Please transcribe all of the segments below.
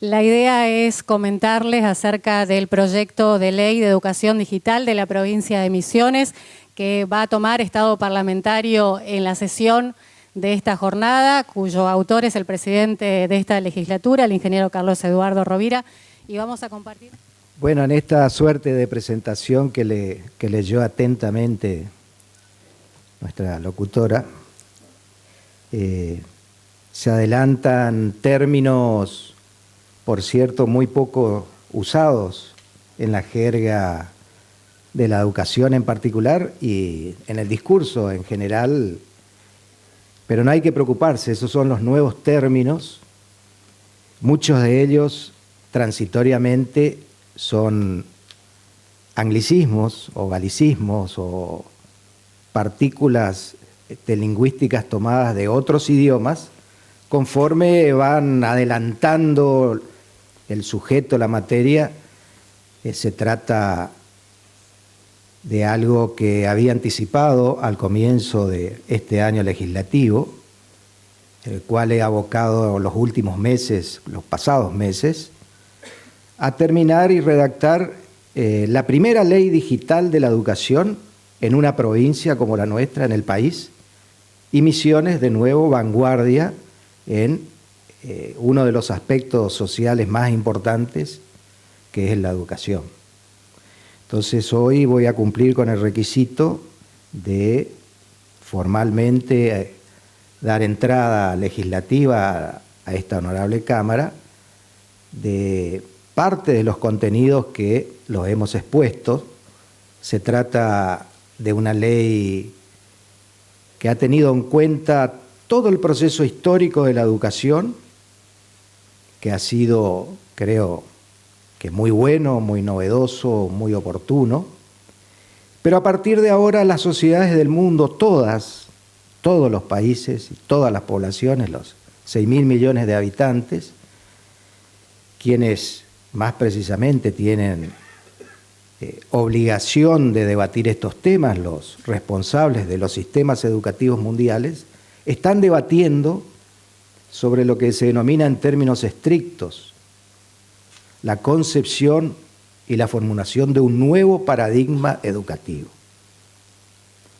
La idea es comentarles acerca del proyecto de ley de educación digital de la provincia de Misiones, que va a tomar estado parlamentario en la sesión de esta jornada, cuyo autor es el presidente de esta legislatura, el ingeniero Carlos Eduardo Rovira, y vamos a compartir. Bueno, en esta suerte de presentación que leyó atentamente nuestra locutora, se adelantan términos, por cierto, muy poco usados en la jerga de la educación en particular y en el discurso en general, pero no hay que preocuparse, esos son los nuevos términos, muchos de ellos transitoriamente son anglicismos o galicismos o partículas lingüísticas tomadas de otros idiomas, conforme van adelantando el sujeto, la materia, se trata de algo que había anticipado al comienzo de este año legislativo, el cual he abocado los últimos meses, los pasados meses, a terminar y redactar la primera ley digital de la educación en una provincia como la nuestra, en el país, y Misiones, de nuevo, vanguardia en uno de los aspectos sociales más importantes, que es la educación. Entonces hoy voy a cumplir con el requisito de formalmente dar entrada legislativa a esta honorable Cámara de parte de los contenidos que los hemos expuesto. Se trata de una ley que ha tenido en cuenta todo el proceso histórico de la educación, que ha sido, creo, que muy bueno, muy novedoso, muy oportuno, pero a partir de ahora las sociedades del mundo, todos los países y todas las poblaciones, los 6.000 millones de habitantes, quienes más precisamente tienen obligación de debatir estos temas, los responsables de los sistemas educativos mundiales, están debatiendo sobre lo que se denomina en términos estrictos la concepción y la formulación de un nuevo paradigma educativo.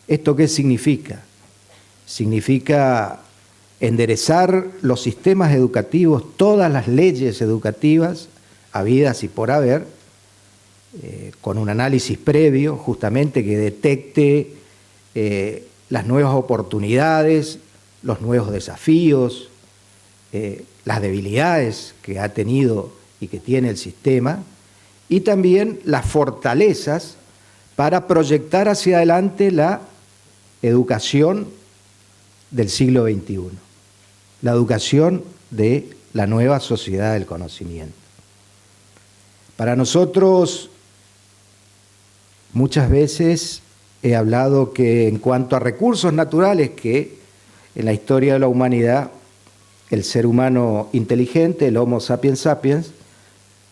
¿Esto qué significa? Significa enderezar los sistemas educativos, todas las leyes educativas habidas y por haber, con un análisis previo justamente que detecte las nuevas oportunidades, los nuevos desafíos, las debilidades que ha tenido y que tiene el sistema, y también las fortalezas para proyectar hacia adelante la educación del siglo XXI, la educación de la nueva sociedad del conocimiento. Para nosotros, muchas veces he hablado que en cuanto a recursos naturales, que en la historia de la humanidad, el ser humano inteligente, el Homo sapiens sapiens,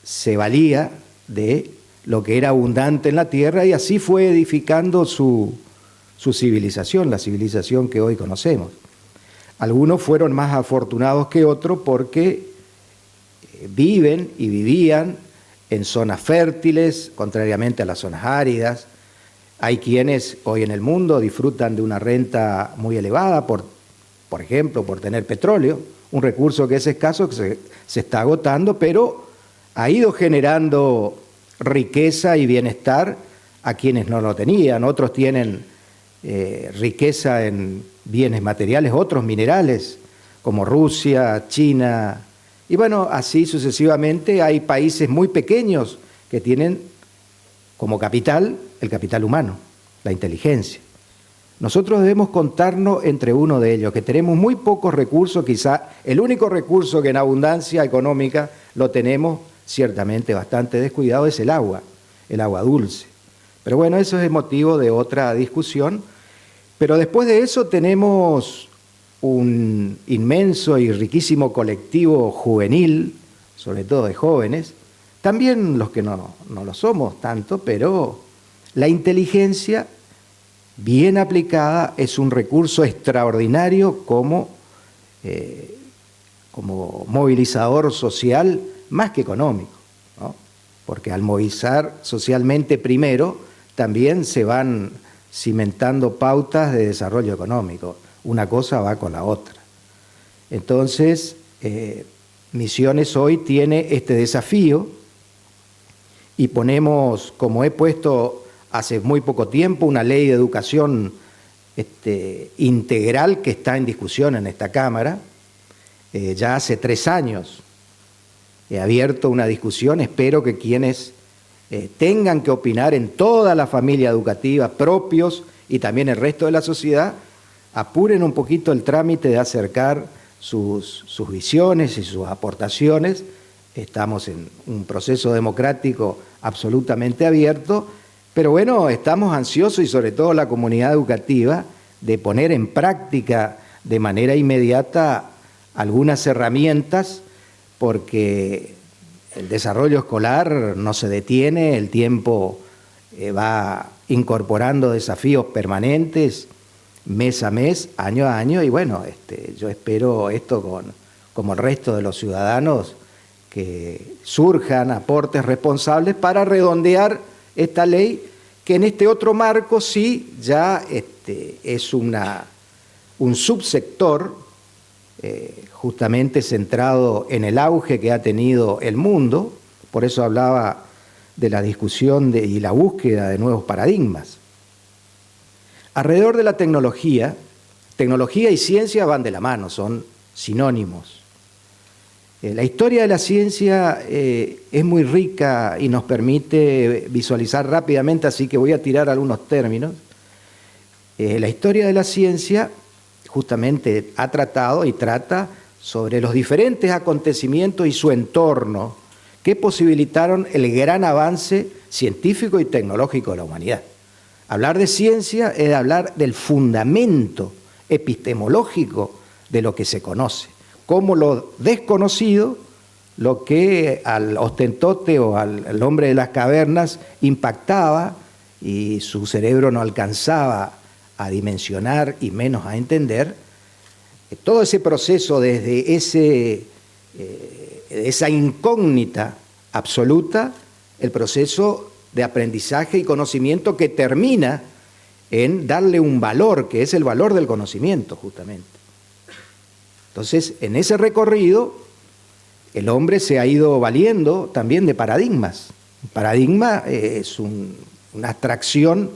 se valía de lo que era abundante en la tierra y así fue edificando su civilización, la civilización que hoy conocemos. Algunos fueron más afortunados que otros porque viven y vivían en zonas fértiles, contrariamente a las zonas áridas. Hay quienes hoy en el mundo disfrutan de una renta muy elevada, por ejemplo, por tener petróleo, un recurso que es escaso, que se está agotando, pero ha ido generando riqueza y bienestar a quienes no lo tenían. Otros tienen riqueza en bienes materiales, otros minerales, como Rusia, China, y bueno, así sucesivamente. Hay países muy pequeños que tienen como capital el capital humano, la inteligencia. Nosotros debemos contarnos entre uno de ellos, que tenemos muy pocos recursos, quizá el único recurso que en abundancia económica lo tenemos ciertamente bastante descuidado es el agua dulce. Pero bueno, eso es motivo de otra discusión. Pero después de eso tenemos un inmenso y riquísimo colectivo juvenil, sobre todo de jóvenes, también los que no lo somos tanto, pero la inteligencia bien aplicada es un recurso extraordinario como movilizador social más que económico, ¿no? Porque al movilizar socialmente primero, también se van cimentando pautas de desarrollo económico. Una cosa va con la otra. Entonces, Misiones hoy tiene este desafío y ponemos, como he puesto hace muy poco tiempo, una ley de educación integral que está en discusión en esta Cámara. Ya hace 3 años he abierto una discusión, espero que quienes tengan que opinar en toda la familia educativa, propios y también el resto de la sociedad, apuren un poquito el trámite de acercar sus visiones y sus aportaciones. Estamos en un proceso democrático absolutamente abierto, pero bueno, estamos ansiosos y sobre todo la comunidad educativa de poner en práctica de manera inmediata algunas herramientas, porque el desarrollo escolar no se detiene, el tiempo va incorporando desafíos permanentes mes a mes, año a año, y bueno, yo espero esto como el resto de los ciudadanos, que surjan aportes responsables para redondear esta ley, que en este otro marco sí ya es un subsector justamente centrado en el auge que ha tenido el mundo. Por eso hablaba de la discusión y la búsqueda de nuevos paradigmas. Alrededor de la tecnología y ciencia van de la mano, son sinónimos. La historia de la ciencia es muy rica y nos permite visualizar rápidamente, así que voy a tirar algunos términos. La historia de la ciencia justamente ha tratado y trata sobre los diferentes acontecimientos y su entorno que posibilitaron el gran avance científico y tecnológico de la humanidad. Hablar de ciencia es hablar del fundamento epistemológico de lo que se conoce, cómo lo desconocido, lo que al ostentote o al hombre de las cavernas impactaba y su cerebro no alcanzaba a dimensionar y menos a entender, todo ese proceso desde esa incógnita absoluta, el proceso de aprendizaje y conocimiento que termina en darle un valor, que es el valor del conocimiento justamente. Entonces, en ese recorrido, el hombre se ha ido valiendo también de paradigmas. Un paradigma es una abstracción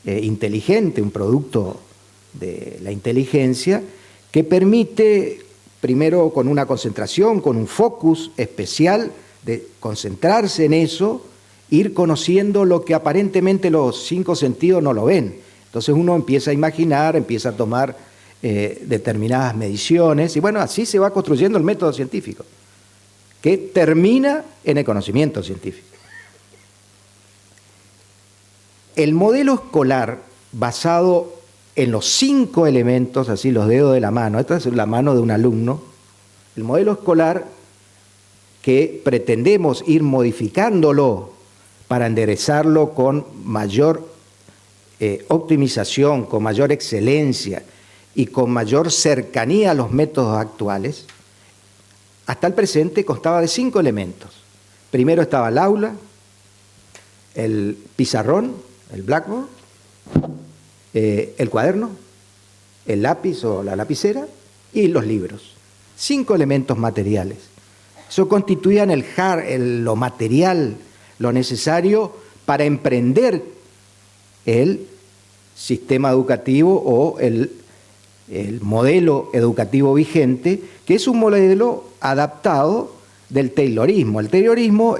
inteligente, un producto de la inteligencia, que permite, primero con una concentración, con un focus especial, de concentrarse en eso, ir conociendo lo que aparentemente los 5 sentidos no lo ven. Entonces uno empieza a imaginar, empieza a tomar determinadas mediciones, y bueno, así se va construyendo el método científico, que termina en el conocimiento científico. El modelo escolar basado en los 5 elementos, así los dedos de la mano, esta es la mano de un alumno, el modelo escolar que pretendemos ir modificándolo para enderezarlo con mayor optimización, con mayor excelencia y con mayor cercanía a los métodos actuales, hasta el presente constaba de 5 elementos. Primero estaba el aula, el pizarrón, el blackboard, el cuaderno, el lápiz o la lapicera y los libros. 5 elementos materiales. Eso constituían lo material, lo necesario para emprender el sistema educativo o el modelo educativo vigente, que es un modelo adaptado del Taylorismo. El Taylorismo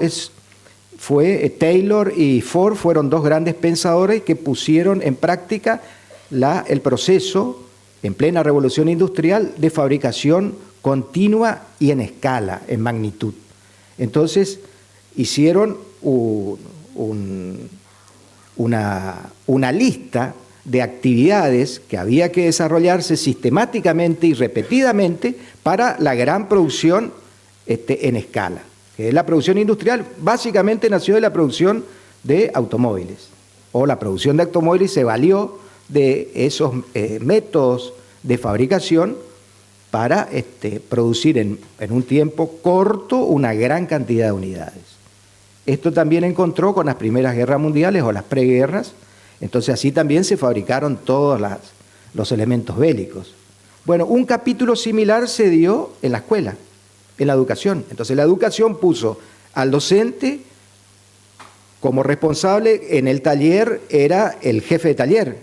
fue Taylor y Ford, fueron 2 grandes pensadores que pusieron en práctica el proceso en plena revolución industrial de fabricación continua y en escala, en magnitud. Entonces hicieron una lista de actividades que había que desarrollarse sistemáticamente y repetidamente para la gran producción en escala. La producción industrial básicamente nació de la producción de automóviles, o la producción de automóviles se valió de esos métodos de fabricación para producir en un tiempo corto una gran cantidad de unidades. Esto también encontró con las primeras guerras mundiales o las preguerras, entonces así también se fabricaron todos los elementos bélicos. Bueno, un capítulo similar se dio en la escuela, en la educación. Entonces la educación puso al docente como responsable, en el taller era el jefe de taller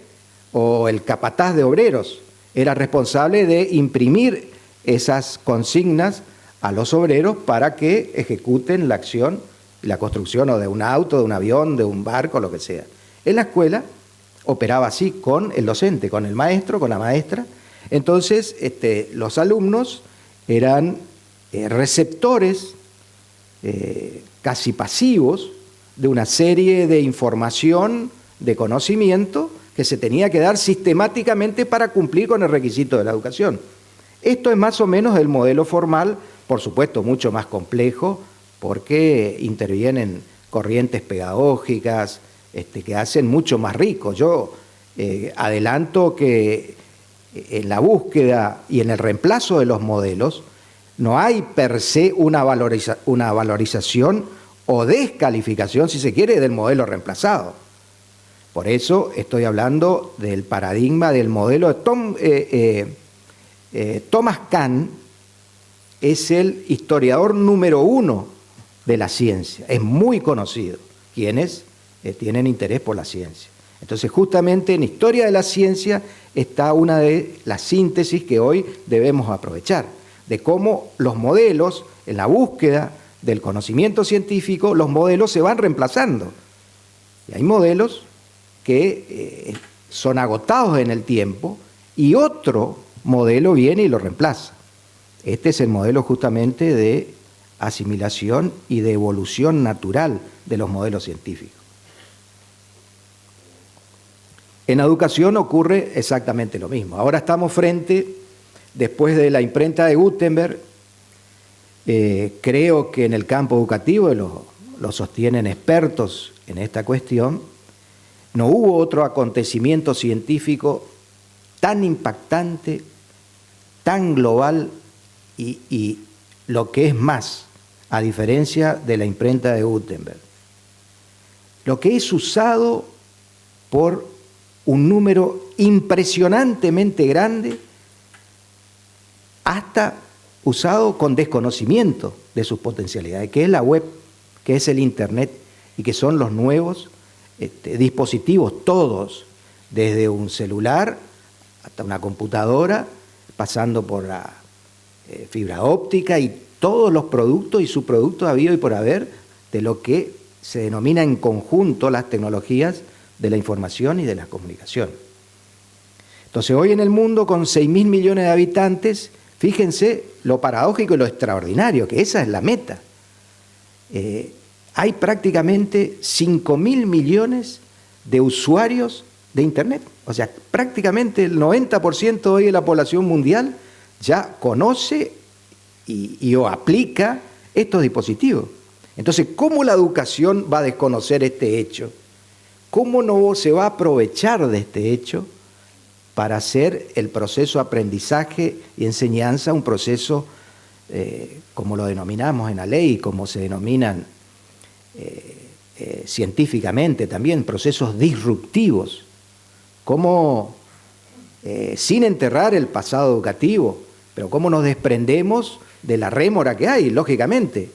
o el capataz de obreros, era responsable de imprimir esas consignas a los obreros para que ejecuten la acción, la construcción o de un auto, de un avión, de un barco, lo que sea. En la escuela operaba así con el docente, con el maestro, con la maestra. Entonces los alumnos eran receptores casi pasivos de una serie de información, de conocimiento que se tenía que dar sistemáticamente para cumplir con el requisito de la educación. Esto es más o menos el modelo formal, por supuesto mucho más complejo, porque intervienen corrientes pedagógicas que hacen mucho más rico. Yo adelanto que en la búsqueda y en el reemplazo de los modelos no hay per se una valorización o descalificación, si se quiere, del modelo reemplazado. Por eso estoy hablando del paradigma del modelo de Thomas Kahn es el historiador número 1 de la ciencia, es muy conocido, quienes tienen interés por la ciencia. Entonces, justamente en Historia de la Ciencia está una de las síntesis que hoy debemos aprovechar, de cómo los modelos, en la búsqueda del conocimiento científico, los modelos se van reemplazando. Y hay modelos que son agotados en el tiempo y otro modelo viene y lo reemplaza. Este es el modelo justamente de asimilación y de evolución natural de los modelos científicos. En la educación ocurre exactamente lo mismo. Ahora estamos frente, después de la imprenta de Gutenberg, creo que en el campo educativo, lo sostienen expertos en esta cuestión, no hubo otro acontecimiento científico tan impactante, tan global y lo que es más, a diferencia de la imprenta de Gutenberg. Lo que es usado por un número impresionantemente grande, hasta usado con desconocimiento de sus potencialidades, que es la web, que es el Internet y que son los nuevos dispositivos, todos, desde un celular hasta una computadora, pasando por la fibra óptica y todos los productos y subproductos habido y por haber de lo que se denomina en conjunto las tecnologías de la información y de la comunicación. Entonces, hoy en el mundo, con 6.000 millones de habitantes, fíjense lo paradójico y lo extraordinario, que esa es la meta. Hay prácticamente 5.000 millones de usuarios de Internet. O sea, prácticamente el 90% hoy de la población mundial ya conoce y o aplica estos dispositivos. Entonces, ¿cómo la educación va a desconocer este hecho? ¿Cómo no se va a aprovechar de este hecho para hacer el proceso de aprendizaje y enseñanza un proceso, como lo denominamos en la ley, como se denominan científicamente también, procesos disruptivos? ¿Cómo, sin enterrar el pasado educativo, pero cómo nos desprendemos de la rémora que hay, lógicamente?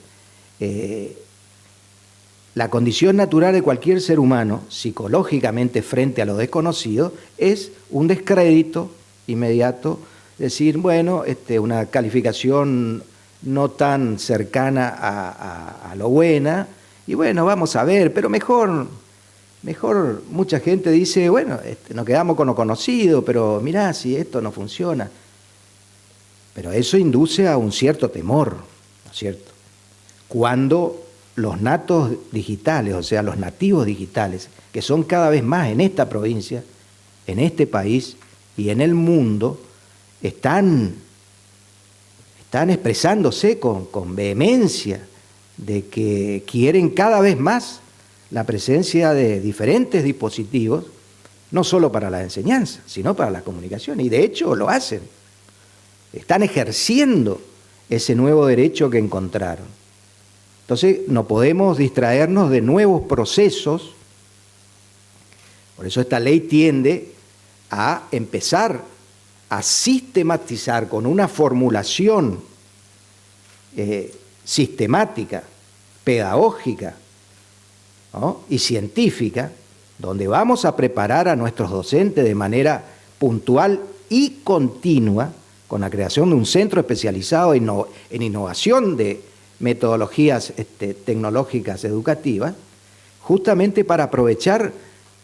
La condición natural de cualquier ser humano, psicológicamente frente a lo desconocido, es un descrédito inmediato, decir, bueno, una calificación no tan cercana a lo buena, y bueno, vamos a ver, pero mejor mucha gente dice, bueno, nos quedamos con lo conocido, pero mirá, si esto no funciona. Pero eso induce a un cierto temor, ¿no es cierto? Cuando los natos digitales, o sea, los nativos digitales, que son cada vez más en esta provincia, en este país y en el mundo, están expresándose con vehemencia de que quieren cada vez más la presencia de diferentes dispositivos, no solo para la enseñanza, sino para la comunicación, y de hecho lo hacen. están ejerciendo ese nuevo derecho que encontraron. Entonces no podemos distraernos de nuevos procesos. Por eso esta ley tiende a empezar a sistematizar con una formulación sistemática, pedagógica, ¿no?, y científica, donde vamos a preparar a nuestros docentes de manera puntual y continua, con la creación de un centro especializado en innovación de metodologías tecnológicas educativas, justamente para aprovechar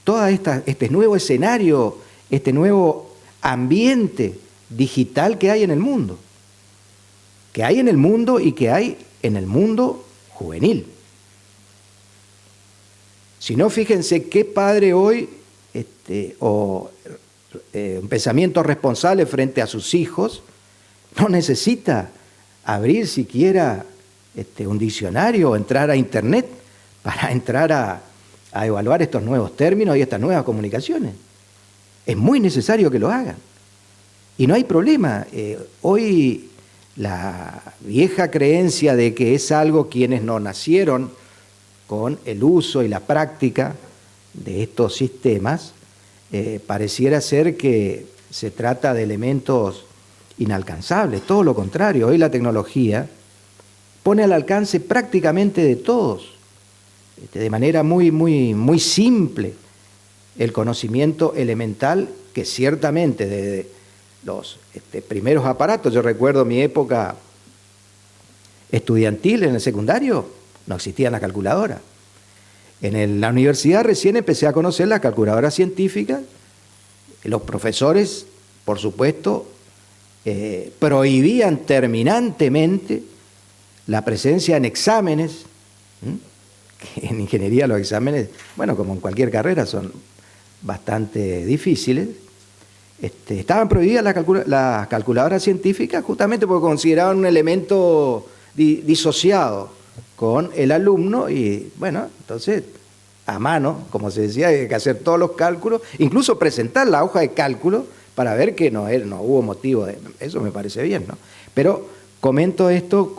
todo este nuevo escenario, este nuevo ambiente digital que hay en el mundo, y que hay en el mundo juvenil. Si no, fíjense qué padre hoy, un pensamiento responsable frente a sus hijos, no necesita abrir siquiera un diccionario o entrar a internet para entrar a evaluar estos nuevos términos y estas nuevas comunicaciones. Es muy necesario que lo hagan. Y no hay problema. Hoy la vieja creencia de que es algo quienes no nacieron con el uso y la práctica de estos sistemas, pareciera ser que se trata de elementos inalcanzables. Todo lo contrario, hoy la tecnología pone al alcance prácticamente de todos, de manera muy simple, el conocimiento elemental que ciertamente desde los primeros aparatos, yo recuerdo mi época estudiantil en el secundario, no existía la calculadora. En la universidad recién empecé a conocer las calculadoras científicas. Los profesores, por supuesto, prohibían terminantemente la presencia en exámenes, que en ingeniería los exámenes, bueno, como en cualquier carrera, son bastante difíciles. Estaban prohibidas las calculadoras científicas justamente porque consideraban un elemento disociado con el alumno y, bueno, entonces, a mano, como se decía, hay que hacer todos los cálculos, incluso presentar la hoja de cálculo para ver que no hubo motivo de... Eso me parece bien, ¿no? Pero comento esto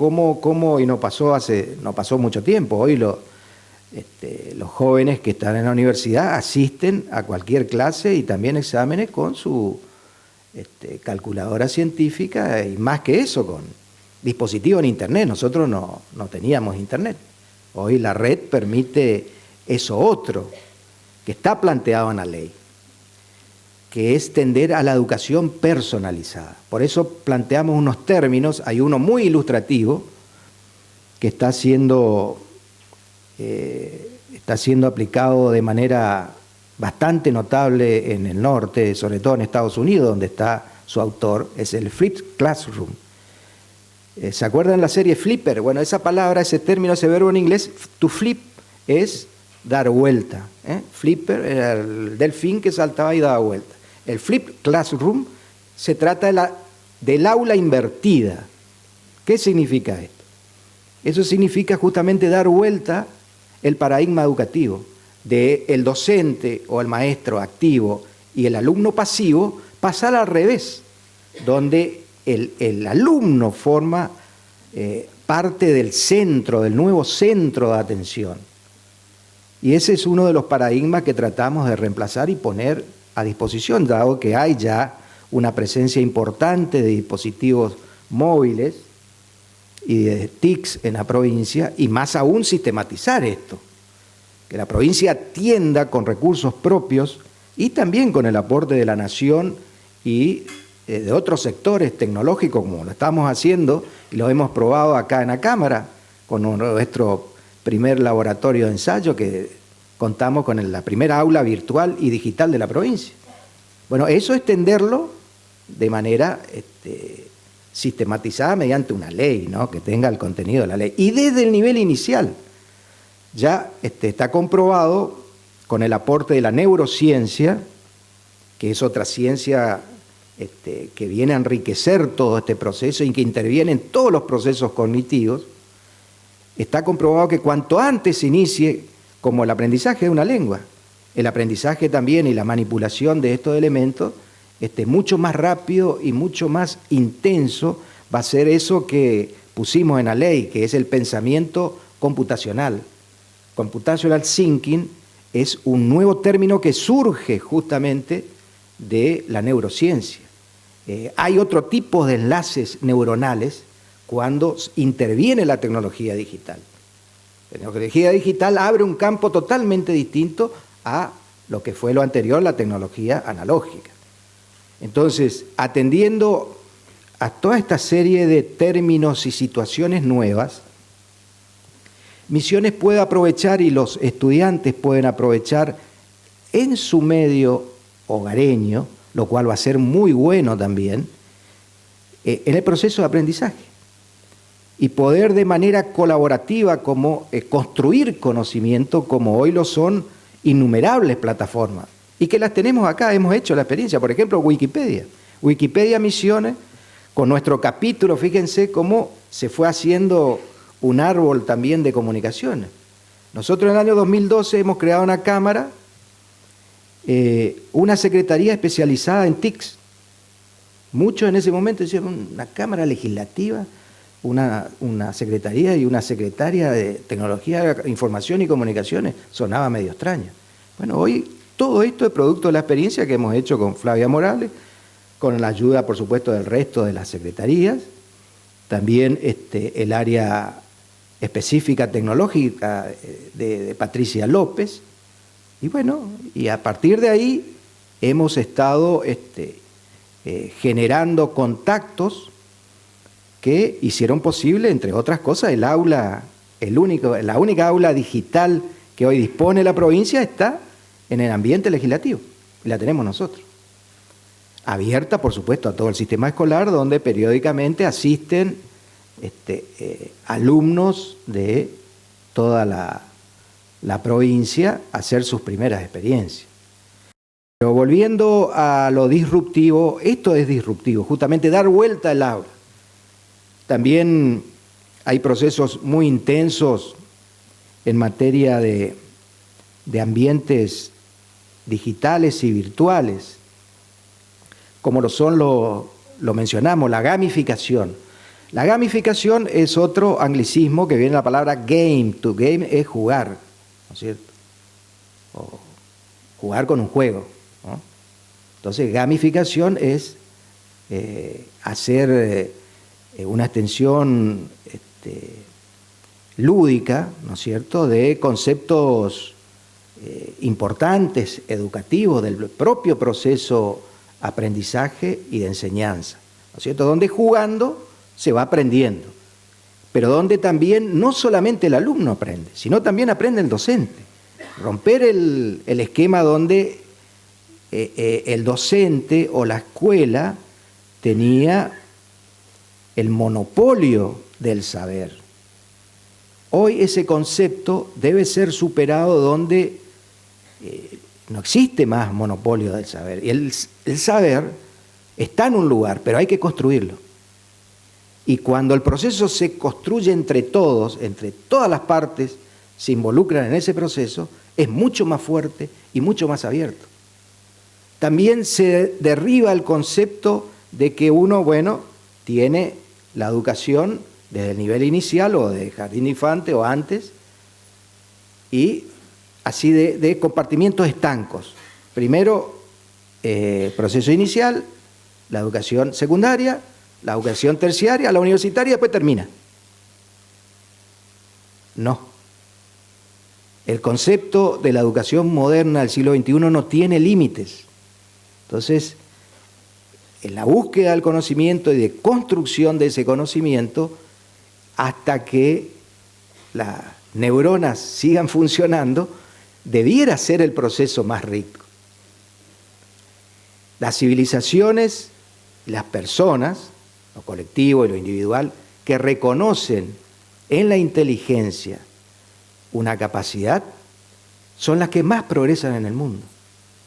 y no pasó mucho tiempo. Hoy los jóvenes que están en la universidad asisten a cualquier clase y también exámenes con su calculadora científica y más que eso, con dispositivo en internet. Nosotros no teníamos internet. Hoy la red permite eso otro que está planteado en la ley, que es tender a la educación personalizada. Por eso planteamos unos términos, hay uno muy ilustrativo que está siendo aplicado de manera bastante notable en el norte, sobre todo en Estados Unidos, donde está su autor, es el Flipped Classroom. ¿Se acuerdan la serie Flipper? Bueno, esa palabra, ese término, ese verbo en inglés, to flip, es dar vuelta. Flipper era el delfín que saltaba y daba vuelta. El Flipped Classroom se trata del aula invertida. ¿Qué significa esto? Eso significa justamente dar vuelta el paradigma educativo del docente o el maestro activo y el alumno pasivo, pasar al revés, donde el alumno forma parte del centro, del nuevo centro de atención. Y ese es uno de los paradigmas que tratamos de reemplazar y poner a disposición, dado que hay ya una presencia importante de dispositivos móviles y de TICs en la provincia, y más aún sistematizar esto, que la provincia atienda con recursos propios y también con el aporte de la nación y de otros sectores tecnológicos, como lo estamos haciendo y lo hemos probado acá en la Cámara, con nuestro primer laboratorio de ensayo, que contamos con la primera aula virtual y digital de la provincia. Bueno, eso extenderlo de manera sistematizada mediante una ley, ¿no?, que tenga el contenido de la ley. Y desde el nivel inicial ya está comprobado con el aporte de la neurociencia, que es otra ciencia que viene a enriquecer todo este proceso y que interviene en todos los procesos cognitivos. Está comprobado que cuanto antes se inicie, como el aprendizaje de una lengua, el aprendizaje también y la manipulación de estos elementos mucho más rápido y mucho más intenso va a ser eso que pusimos en la ley, que es el pensamiento computacional. Computational thinking es un nuevo término que surge justamente de la neurociencia. Hay otro tipo de enlaces neuronales cuando interviene la tecnología digital. La tecnología digital abre un campo totalmente distinto a lo que fue lo anterior, la tecnología analógica. Entonces, atendiendo a toda esta serie de términos y situaciones nuevas, Misiones puede aprovechar y los estudiantes pueden aprovechar en su medio hogareño, lo cual va a ser muy bueno también, en el proceso de aprendizaje. Y poder de manera colaborativa como construir conocimiento, como hoy lo son innumerables plataformas, y que las tenemos acá, hemos hecho la experiencia, por ejemplo, Wikipedia. Wikipedia Misiones, con nuestro capítulo, fíjense cómo se fue haciendo un árbol también de comunicaciones. Nosotros en el año 2012 hemos creado una cámara, una secretaría especializada en TICs. Muchos en ese momento decían, una cámara legislativa, una secretaría y una secretaria de Tecnología, Información y Comunicaciones, sonaba medio extraño. Bueno, hoy todo esto es producto de la experiencia que hemos hecho con Flavia Morales, con la ayuda, por supuesto, del resto de las secretarías, también el área específica tecnológica de Patricia López, y bueno, y a partir de ahí hemos estado generando contactos que hicieron posible, entre otras cosas, el aula, la única aula digital que hoy dispone la provincia está en el ambiente legislativo, y la tenemos nosotros. Abierta, por supuesto, a todo el sistema escolar, donde periódicamente asisten alumnos de toda la provincia a hacer sus primeras experiencias. Pero volviendo a lo disruptivo, esto es disruptivo, justamente dar vuelta al aula. También hay procesos muy intensos en materia de ambientes digitales y virtuales, como lo son, lo mencionamos, la gamificación. La gamificación es otro anglicismo que viene de la palabra game. To game es jugar, ¿no es cierto? O jugar con un juego, ¿no? Entonces, gamificación es hacer una extensión lúdica, ¿no es cierto?, de conceptos importantes, educativos, del propio proceso aprendizaje y de enseñanza, ¿no es cierto?, donde jugando se va aprendiendo, pero donde también no solamente el alumno aprende, sino también aprende el docente. Romper el esquema donde el docente o la escuela tenía el monopolio del saber. Hoy ese concepto debe ser superado donde no existe más monopolio del saber. Y el saber está en un lugar, pero hay que construirlo. Y cuando el proceso se construye entre todos, entre todas las partes se involucran en ese proceso, es mucho más fuerte y mucho más abierto. También se derriba el concepto de que uno, bueno, tiene la educación desde el nivel inicial o de jardín de infante o antes, y así de compartimientos estancos. Primero, proceso inicial, la educación secundaria, la educación terciaria, la universitaria, y después termina. No. El concepto de la educación moderna del siglo XXI no tiene límites. Entonces, en la búsqueda del conocimiento y de construcción de ese conocimiento, hasta que las neuronas sigan funcionando, debiera ser el proceso más rico. Las civilizaciones, las personas, lo colectivo y lo individual, que reconocen en la inteligencia una capacidad, son las que más progresan en el mundo.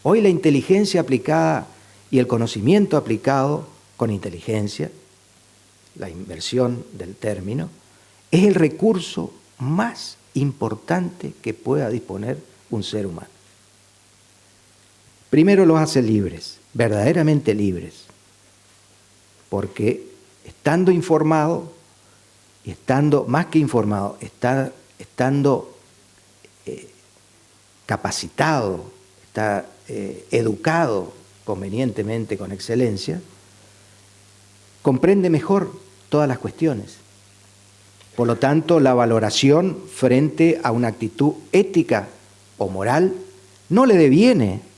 Hoy la inteligencia aplicada y el conocimiento aplicado con inteligencia, la inversión del término, es el recurso más importante que pueda disponer un ser humano. Primero los hace libres, verdaderamente libres, porque estando informado, y estando más que informado, estando capacitado, educado convenientemente, con excelencia, comprende mejor todas las cuestiones. Por lo tanto, la valoración frente a una actitud ética o moral no le deviene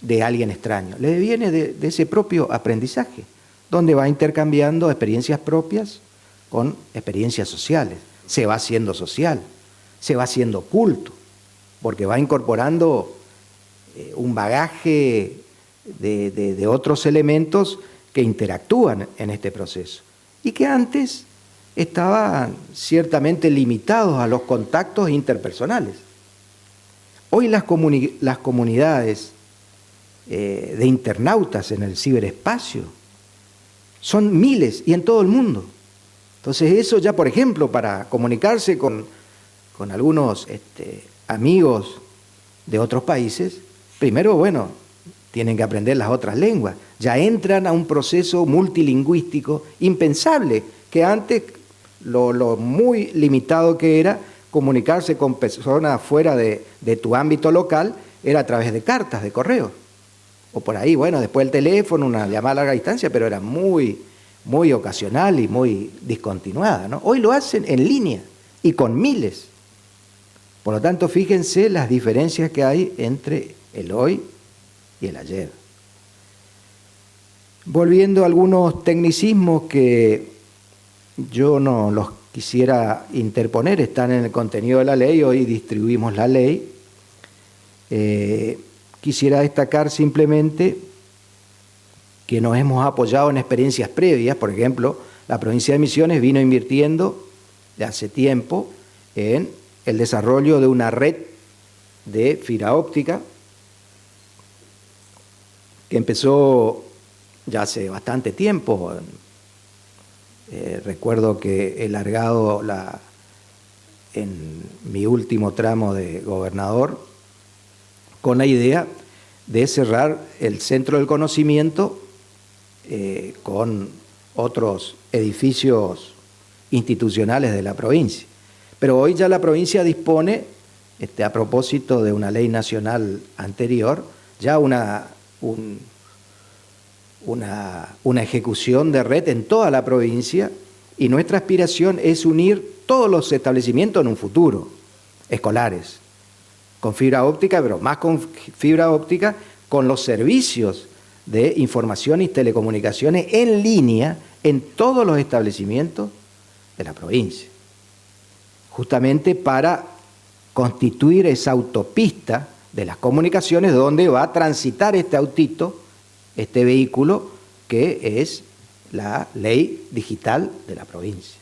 de alguien extraño, le deviene de ese propio aprendizaje, donde va intercambiando experiencias propias con experiencias sociales. Se va haciendo social, se va haciendo culto, porque va incorporando un bagaje de otros elementos que interactúan en este proceso y que antes estaban ciertamente limitados a los contactos interpersonales. Hoy las comunidades de internautas en el ciberespacio son miles y en todo el mundo. Entonces eso ya, por ejemplo, para comunicarse con algunos amigos de otros países, primero, bueno, tienen que aprender las otras lenguas. Ya entran a un proceso multilingüístico impensable, que antes lo muy limitado que era comunicarse con personas fuera de tu ámbito local era a través de cartas, de correo. O por ahí, bueno, después el teléfono, una llamada a larga distancia, pero era muy ocasional y muy discontinuada, ¿no? Hoy lo hacen en línea y con miles. Por lo tanto, fíjense las diferencias que hay entre el hoy y el ayer. Volviendo a algunos tecnicismos que yo no los quisiera interponer, están en el contenido de la ley, hoy distribuimos la ley. Quisiera destacar simplemente que nos hemos apoyado en experiencias previas. Por ejemplo, la provincia de Misiones vino invirtiendo de hace tiempo en el desarrollo de una red de fibra óptica que empezó ya hace bastante tiempo. Recuerdo que he largado en mi último tramo de gobernador con la idea de cerrar el centro del conocimiento con otros edificios institucionales de la provincia. Pero hoy ya la provincia dispone, a propósito de una ley nacional anterior, ya una ejecución de red en toda la provincia, y nuestra aspiración es unir todos los establecimientos en un futuro, escolares, con fibra óptica, pero más con fibra óptica, con los servicios de información y telecomunicaciones en línea en todos los establecimientos de la provincia, justamente para constituir esa autopista de las comunicaciones donde va a transitar este autito, este vehículo que es la ley digital de la provincia.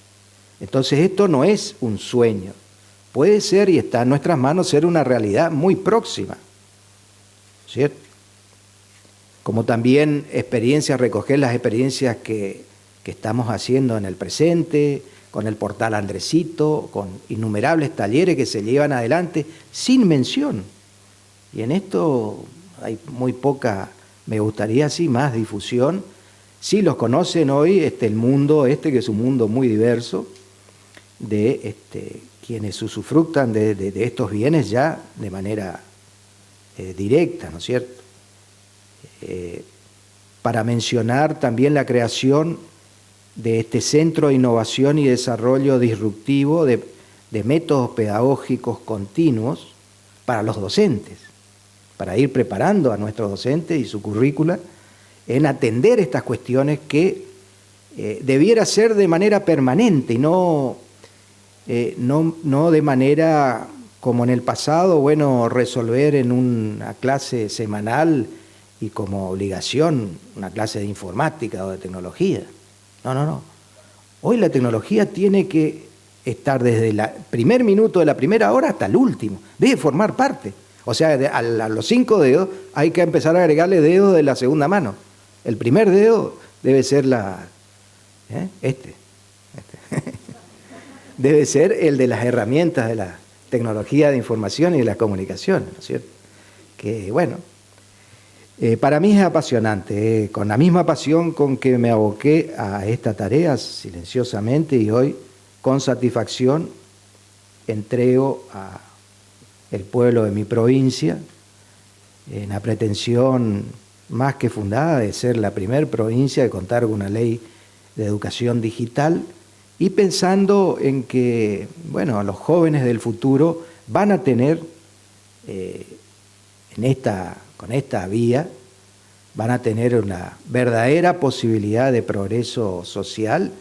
Entonces esto no es un sueño, puede ser y está en nuestras manos ser una realidad muy próxima, ¿cierto? Como también recoger las experiencias que estamos haciendo en el presente, con el portal Andresito, con innumerables talleres que se llevan adelante sin mención. Y en esto hay muy poca, me gustaría sí más difusión. Sí los conocen hoy el mundo que es un mundo muy diverso, de quienes usufructan de estos bienes ya de manera directa, ¿no es cierto? Para mencionar también la creación de este Centro de Innovación y Desarrollo Disruptivo de métodos pedagógicos continuos para los docentes, para ir preparando a nuestros docentes y su currícula en atender estas cuestiones que debiera ser de manera permanente y no de manera como en el pasado, bueno, resolver en una clase semanal y como obligación una clase de informática o de tecnología. No. Hoy la tecnología tiene que estar desde el primer minuto de la primera hora hasta el último. Debe formar parte. O sea, a los 5 dedos hay que empezar a agregarle dedos de la segunda mano. El primer dedo debe ser debe ser el de las herramientas de la tecnología de información y de la comunicación, ¿no es cierto? Que bueno. Para mí es apasionante, con la misma pasión con que me aboqué a esta tarea silenciosamente, y hoy con satisfacción entrego al pueblo de mi provincia en la pretensión más que fundada de ser la primera provincia de contar con una ley de educación digital, y pensando en que, bueno, los jóvenes del futuro van a tener con esta vía, van a tener una verdadera posibilidad de progreso social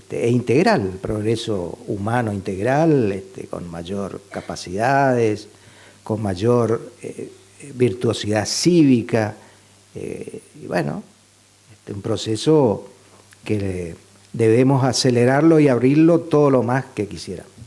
e integral, progreso humano integral, con mayor capacidades, con mayor virtuosidad cívica, y bueno, un proceso que debemos acelerarlo y abrirlo todo lo más que quisiéramos.